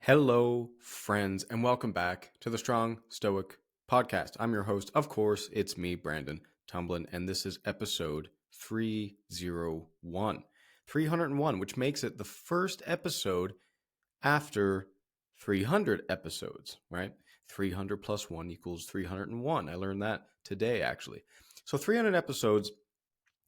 Hello, friends, and welcome back to the Strong Stoic Podcast. I'm your host. Of course, it's me, Brandon Tumblin, and this is episode 301. 301, which makes it the first episode after 300 episodes, right? 300 plus 1 equals 301. I learned that today, actually. So 300 episodes,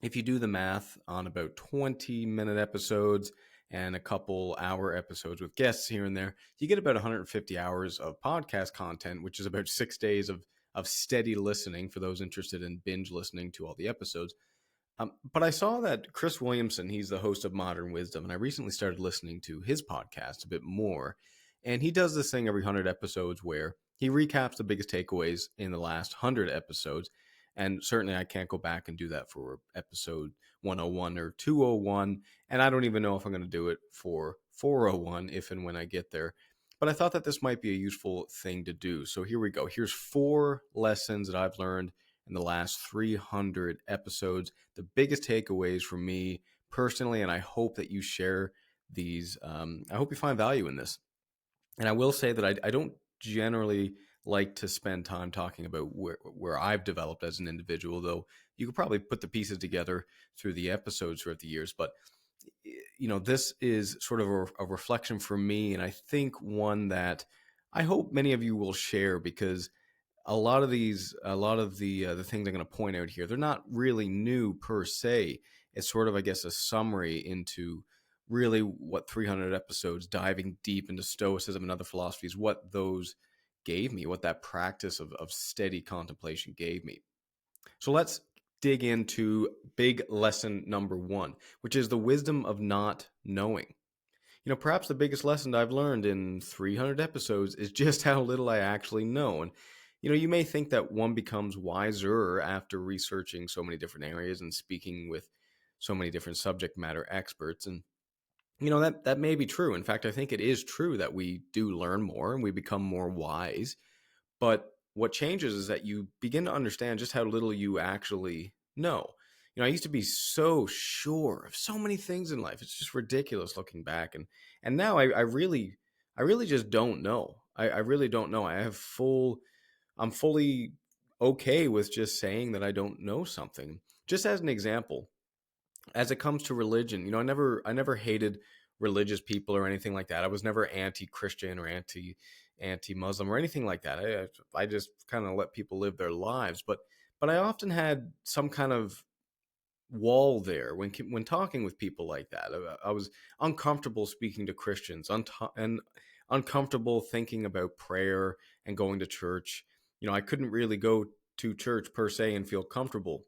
if you do the math on about 20-minute episodes and a couple hour episodes with guests here and there, you get about 150 hours of podcast content, which is about 6 days of steady listening for those interested in binge listening to all the episodes. But I saw that Chris Williamson, he's the host of Modern Wisdom, and I recently started listening to his podcast a bit more. And he does this thing every 100 episodes where he recaps the biggest takeaways in the last 100 episodes. And certainly I can't go back and do that for episode 101 or 201. And I don't even know if I'm going to do it for 401 if and when I get there. But I thought that this might be a useful thing to do. So here we go. Here's 4 lessons that I've learned in the last 300 episodes, the biggest takeaways from me personally. And I hope that you share these. I hope you find value in this. And I will say that I don't generally like to spend time talking about where I've developed as an individual, though you could probably put the pieces together through the episodes throughout the years. But, this is sort of a reflection for me, and I think one that I hope many of you will share, because a lot of the things I'm going to point out here, they're not really new per se. It's sort of, I guess, a summary into really what 300 episodes diving deep into Stoicism and other philosophies, what those gave me, what that practice of steady contemplation gave me. So let's dig into big lesson number 1, which is the wisdom of not knowing. Perhaps the biggest lesson I've learned in 300 episodes is just how little I actually know. And, you may think that one becomes wiser after researching so many different areas and speaking with so many different subject matter experts. And that may be true. In fact, I think it is true that we do learn more and we become more wise. But what changes is that you begin to understand just how little you actually know. I used to be so sure of so many things in life. It's just ridiculous looking back. And now I really just don't know. I really don't know. I'm fully okay with just saying that I don't know something. Just as an example, as it comes to religion, I never hated religious people or anything like that. I was never anti-Christian or anti-Muslim or anything like that. I just kind of let people live their lives. But I often had some kind of wall there when talking with people like that. I was uncomfortable speaking to Christians and uncomfortable thinking about prayer and going to church. I couldn't really go to church per se and feel comfortable.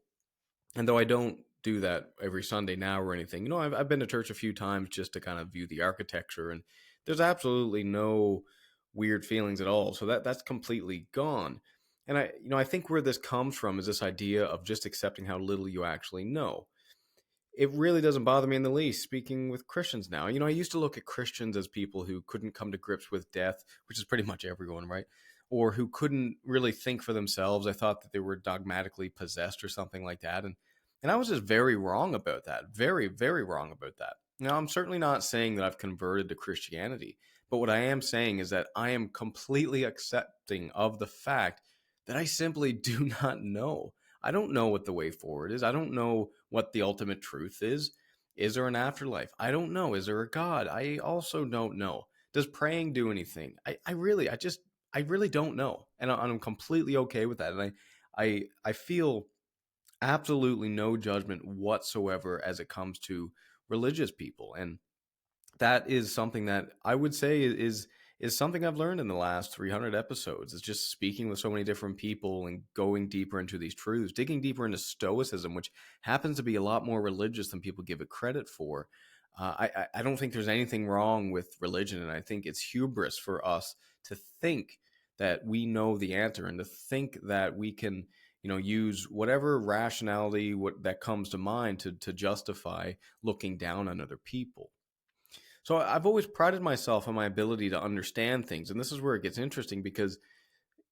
And though I don't do that every Sunday now or anything, I've been to church a few times just to kind of view the architecture, and there's absolutely no weird feelings at all. So that's completely gone. And I think where this comes from is this idea of just accepting how little you actually know. It really doesn't bother me in the least speaking with Christians now. I used to look at Christians as people who couldn't come to grips with death, which is pretty much everyone, right? Or who couldn't really think for themselves. I thought that they were dogmatically possessed or something like that. And I was just very wrong about that. Very, very wrong about that. Now, I'm certainly not saying that I've converted to Christianity, but what I am saying is that I am completely accepting of the fact that I simply do not know. I don't know what the way forward is. I don't know what the ultimate truth is. Is there an afterlife? I don't know. Is there a God? I also don't know. Does praying do anything? I really don't know. And I'm completely okay with that. And I feel absolutely no judgment whatsoever as it comes to religious people. And that is something that I would say is something I've learned in the last 300 episodes. It's just speaking with so many different people and going deeper into these truths, digging deeper into Stoicism, which happens to be a lot more religious than people give it credit for. I don't think there's anything wrong with religion, and I think it's hubris for us to think that we know the answer and to think that we can use whatever rationality that comes to mind to justify looking down on other people. So I've always prided myself on my ability to understand things. And this is where it gets interesting because,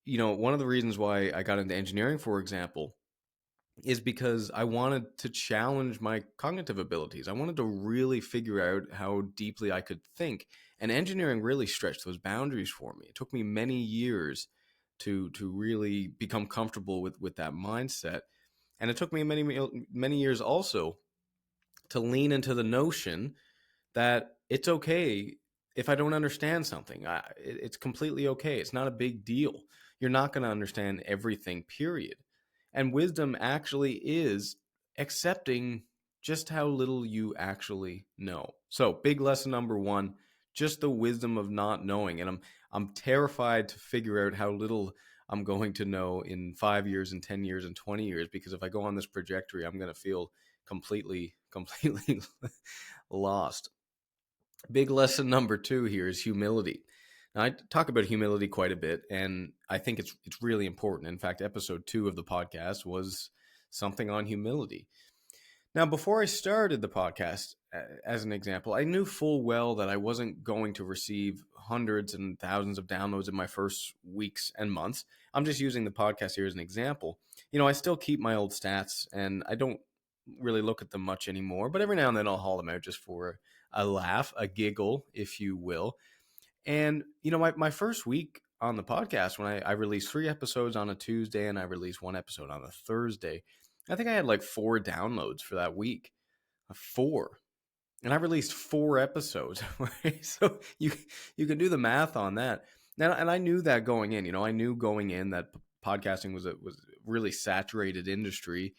one of the reasons why I got into engineering, for example, is because I wanted to challenge my cognitive abilities. I wanted to really figure out how deeply I could think And engineering really stretched those boundaries for me. It took me many years to really become comfortable with that mindset. And it took me many years also to lean into the notion that it's okay if I don't understand something. It's completely okay. It's not a big deal. You're not going to understand everything, period. And wisdom actually is accepting just how little you actually know. So, big lesson number one, just the wisdom of not knowing. And I'm terrified to figure out how little I'm going to know in 5 years and 10 years and 20 years, because if I go on this trajectory, I'm going to feel completely lost. Big lesson number two here is humility. Now, I talk about humility quite a bit, and I think it's really important. In fact, episode 2 of the podcast was something on humility. Now, before I started the podcast, as an example, I knew full well that I wasn't going to receive hundreds and thousands of downloads in my first weeks and months. I'm just using the podcast here as an example. I still keep my old stats, and I don't really look at them much anymore, but every now and then I'll haul them out just for a laugh, a giggle, if you will. And, my first week on the podcast, when I released 3 episodes on a Tuesday and I released 1 episode on a Thursday, I think I had like 4 downloads for that week. 4. And I released 4 episodes, right? So you can do the math on that. Now, and I knew that going in. I knew going in that podcasting was a really saturated industry.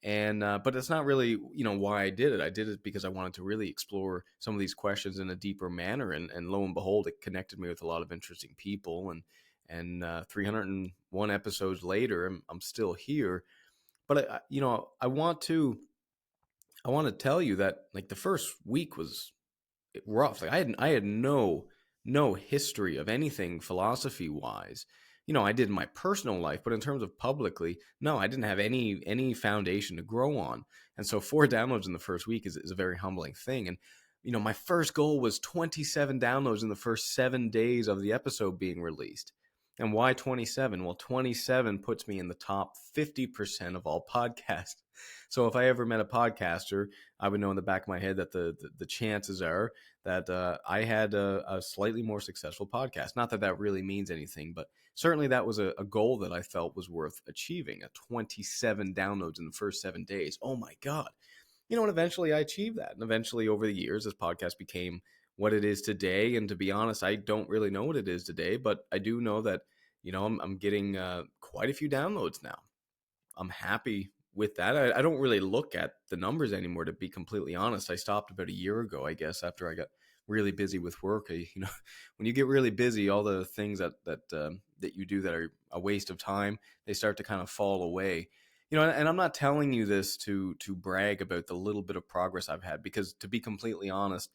And but it's not really why I did it. I did it because I wanted to really explore some of these questions in a deeper manner, and lo and behold, it connected me with a lot of interesting people. And 301 episodes later, I'm still here. But I want to tell you that like the first week was rough. Like I had no history of anything philosophy wise. I did in my personal life, but in terms of publicly, no, I didn't have any foundation to grow on. And so 4 downloads in the first week is a very humbling thing. And my first goal was 27 downloads in the first 7 days of the episode being released. And why 27? Well, 27 puts me in the top 50% of all podcasts. So if I ever met a podcaster, I would know in the back of my head that the chances are that I had a slightly more successful podcast. Not that really means anything, but certainly that was a goal that I felt was worth achieving. 27 downloads in the first 7 days. Oh my God. And eventually I achieved that. And eventually over the years, this podcast became what it is today. And to be honest, I don't really know what it is today, but I do know that, I'm getting quite a few downloads now. I'm happy with that. I don't really look at the numbers anymore, to be completely honest. I stopped about a year ago, I guess, after I got really busy with work. When you get really busy, all the things that you do that are a waste of time, they start to kind of fall away. And I'm not telling you this to brag about the little bit of progress I've had, because to be completely honest,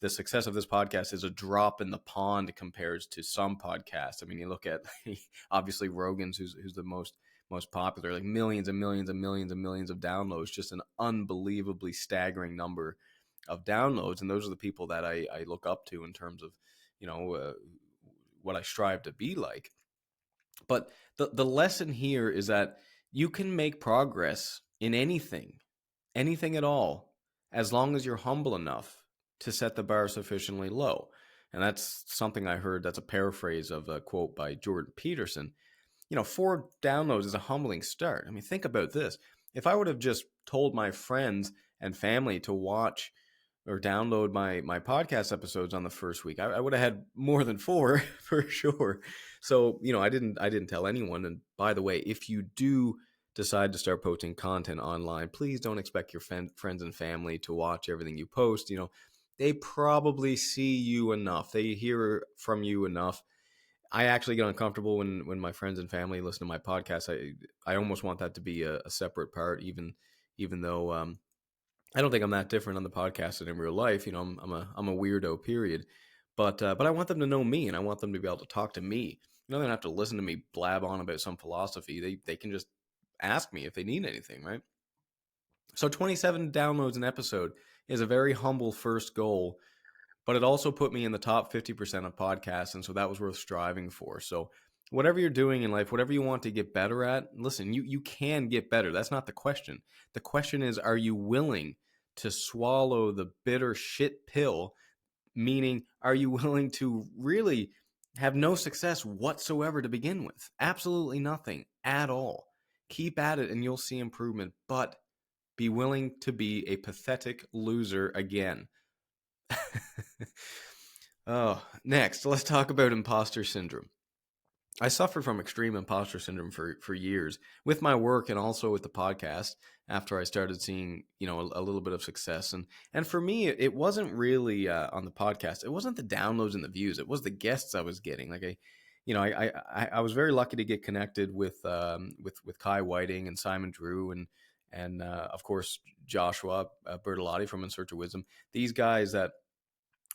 the success of this podcast is a drop in the pond compared to some podcasts. I mean, you look at obviously Rogan's, who's the most popular, like millions and millions and millions and millions of downloads, just an unbelievably staggering number of downloads. And those are the people that I look up to in terms of, what I strive to be like. But the lesson here is that you can make progress in anything at all, as long as you're humble enough to set the bar sufficiently low. And that's something I heard. That's a paraphrase of a quote by Jordan Peterson. 4 downloads is a humbling start. I mean, think about this. If I would have just told my friends and family to watch or download my podcast episodes on the first week, I would have had more than 4 for sure. So, I didn't tell anyone. And by the way, if you do decide to start posting content online, please don't expect your friends and family to watch everything you post. They probably see you enough. They hear from you enough. I actually get uncomfortable when my friends and family listen to my podcast. I almost want that to be a separate part, even though I don't think I'm that different on the podcast than in real life. I'm a weirdo, period. But I want them to know me, and I want them to be able to talk to me. They don't have to listen to me blab on about some philosophy. They can just ask me if they need anything, right? So 27 downloads an episode is a very humble first goal, but it also put me in the top 50% of podcasts. And so that was worth striving for. So whatever you're doing in life, whatever you want to get better at, listen, you can get better. That's not the question. The question is, are you willing to swallow the bitter shit pill, Meaning, are you willing to really have no success whatsoever to begin with? Absolutely nothing at all. Keep at it and you'll see improvement, but be willing to be a pathetic loser again. Oh, next, let's talk about imposter syndrome. I suffered from extreme imposter syndrome for years with my work and also with the podcast after I started seeing, a little bit of success. And for me, it wasn't really on the podcast. It wasn't the downloads and the views. It was the guests I was getting. Like I was very lucky to get connected with Kai Whiting and Simon Drew and of course Joshua Bertolotti from In Search of Wisdom. These guys that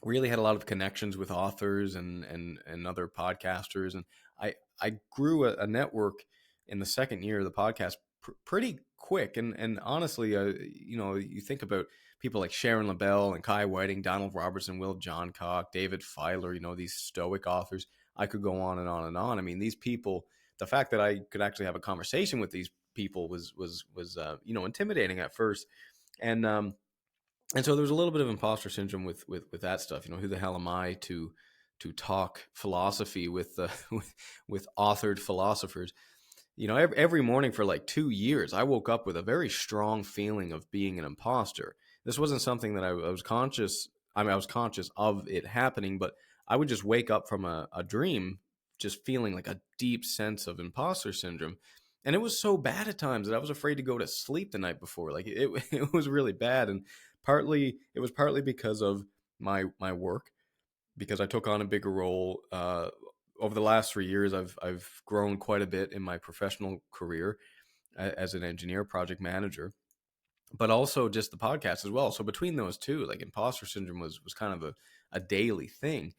really had a lot of connections with authors and other podcasters, and I grew a network in the second year of the podcast pretty quick. And honestly, you think about people like Sharon LaBelle and Kai Whiting, Donald Robertson, Will Johncock, David Filer, these Stoic authors. I could go on and on and on. I mean, these people, the fact that I could actually have a conversation with these people was intimidating at first. And so there's a little bit of imposter syndrome with that stuff. Who the hell am I to talk philosophy with with authored philosophers? Every morning for like 2 years, I woke up with a very strong feeling of being an imposter. This wasn't something that I was conscious. I mean, I was conscious of it happening, but I would just wake up from a dream, just feeling like a deep sense of imposter syndrome. And it was so bad at times that I was afraid to go to sleep the night before. Like it was really bad. And it was partly because of my work, because I took on a bigger role over the last 3 years. I've grown quite a bit in my professional career as an engineer, project manager, but also just the podcast as well. So between those two, like imposter syndrome was kind of a daily thing,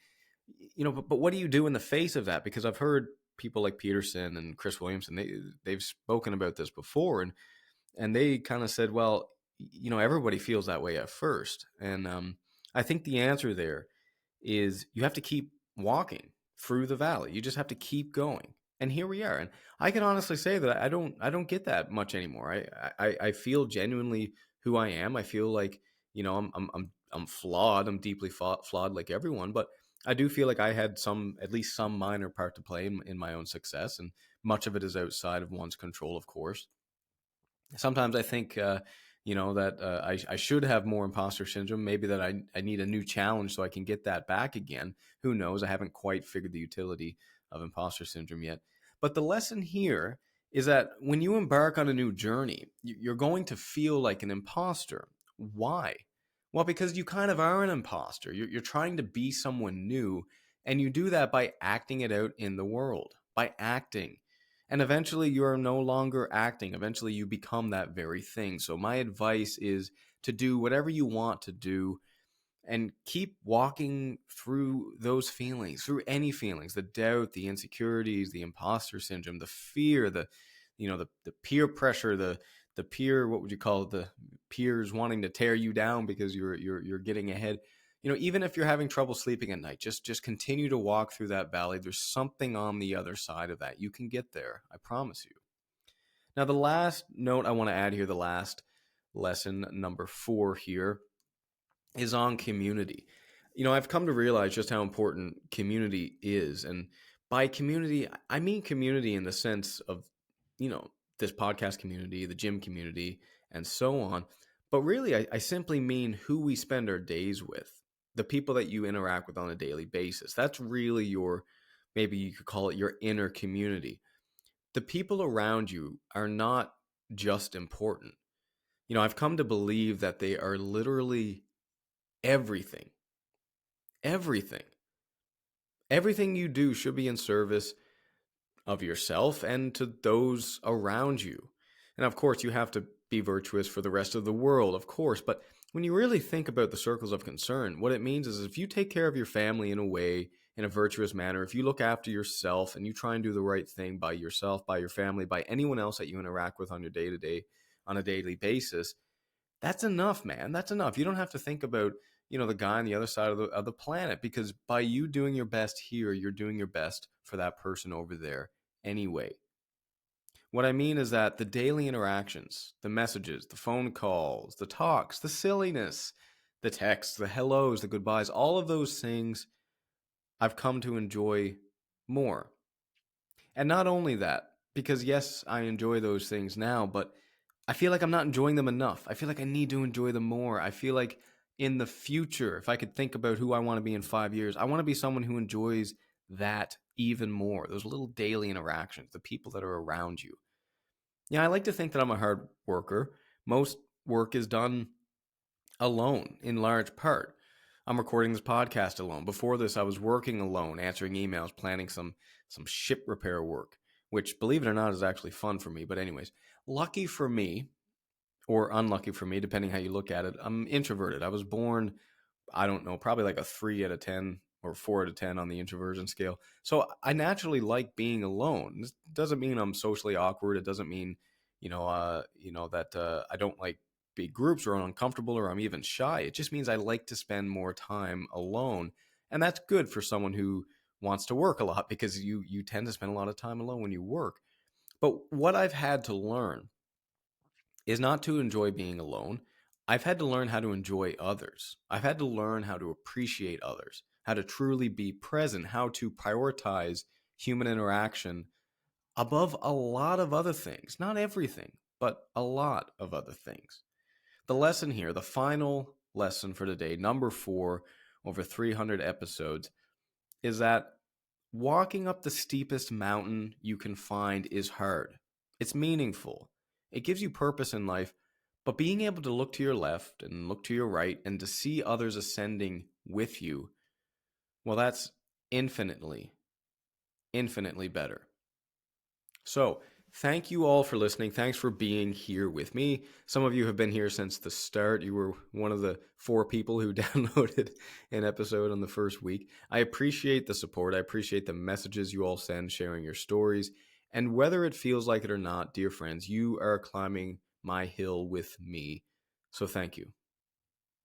But what do you do in the face of that? Because I've heard people like Peterson and Chris Williamson, they've spoken about this before, and they kind of said, well, everybody feels that way at first. And I think the answer there is you have to keep walking through the valley. You just have to keep going. And here we are. And I can honestly say that I don't get that much anymore. I feel genuinely who I am. I feel like, I'm flawed. I'm deeply flawed like everyone, but I do feel like I had at least some minor part to play in my own success. And much of it is outside of one's control, of course. Sometimes I think, that I should have more imposter syndrome. Maybe that I need a new challenge so I can get that back again. Who knows? I haven't quite figured the utility of imposter syndrome yet. But the lesson here is that when you embark on a new journey, you're going to feel like an imposter. Why? Well, because you kind of are an imposter. You're trying to be someone new, and you do that by acting it out in the world, by acting. And eventually you are no longer acting. Eventually you become that very thing. So my advice is to do whatever you want to do and keep walking through those feelings, through any feelings, the doubt, the insecurities, the imposter syndrome, the fear, the peer pressure, the peer, what would you call it? The peers wanting to tear you down because you're getting ahead. Even if you're having trouble sleeping at night, just continue to walk through that valley. There's something on the other side of that. You can get there. I promise you. Now, the last note I want to add here, the last lesson, number 4 here, is on community. I've come to realize just how important community is. And by community, I mean community in the sense of, this podcast community, the gym community, and so on. But really, I simply mean who we spend our days with, the people that you interact with on a daily basis. That's really maybe you could call it your inner community. The people around you are not just important. I've come to believe that they are literally everything. Everything. Everything you do should be in service of yourself and to those around you. And of course, you have to be virtuous for the rest of the world, of course. But when you really think about the circles of concern, what it means is if you take care of your family in a way, in a virtuous manner, if you look after yourself and you try and do the right thing by yourself, by your family, by anyone else that you interact with on your day-to-day, on a daily basis, that's enough, man. That's enough. You don't have to think about, the guy on the other side of the planet, because by you doing your best here, you're doing your best for that person over there anyway. What I mean is that the daily interactions, the messages, the phone calls, the talks, the silliness, the texts, the hellos, the goodbyes, all of those things I've come to enjoy more. And not only that, because yes, I enjoy those things now, but I feel like I'm not enjoying them enough. I feel like I need to enjoy them more. I feel like in the future, if I could think about who I want to be in 5 years, I want to be someone who enjoys that even more. Those little daily interactions, the people that are around you. Yeah, I like to think that I'm a hard worker. Most work is done alone in large part. I'm recording this podcast alone. Before this, I was working alone, answering emails, planning some ship repair work, which, believe it or not, is actually fun for me. But anyways, lucky for me, or unlucky for me, depending how you look at it, I'm introverted. I was born, I don't know, probably like a 3 out of 10 or 4 out of 10 on the introversion scale. So I naturally like being alone. This doesn't mean I'm socially awkward. It doesn't mean, that I don't like big groups or I'm uncomfortable or I'm even shy. It just means I like to spend more time alone. And that's good for someone who wants to work a lot because you tend to spend a lot of time alone when you work. But what I've had to learn is not to enjoy being alone. I've had to learn how to enjoy others. I've had to learn how to appreciate others, how to truly be present, how to prioritize human interaction above a lot of other things. Not everything, but a lot of other things. The lesson here, the final lesson for today, number 4, over 300 episodes, is that walking up the steepest mountain you can find is hard. It's meaningful. It gives you purpose in life, but being able to look to your left and look to your right and to see others ascending with you, well, that's infinitely, infinitely better. So, thank you all for listening. Thanks for being here with me. Some of you have been here since the start. You were one of the 4 people who downloaded an episode on the first week. I appreciate the support. I appreciate the messages you all send, sharing your stories. And whether it feels like it or not, dear friends, you are climbing my hill with me. So thank you.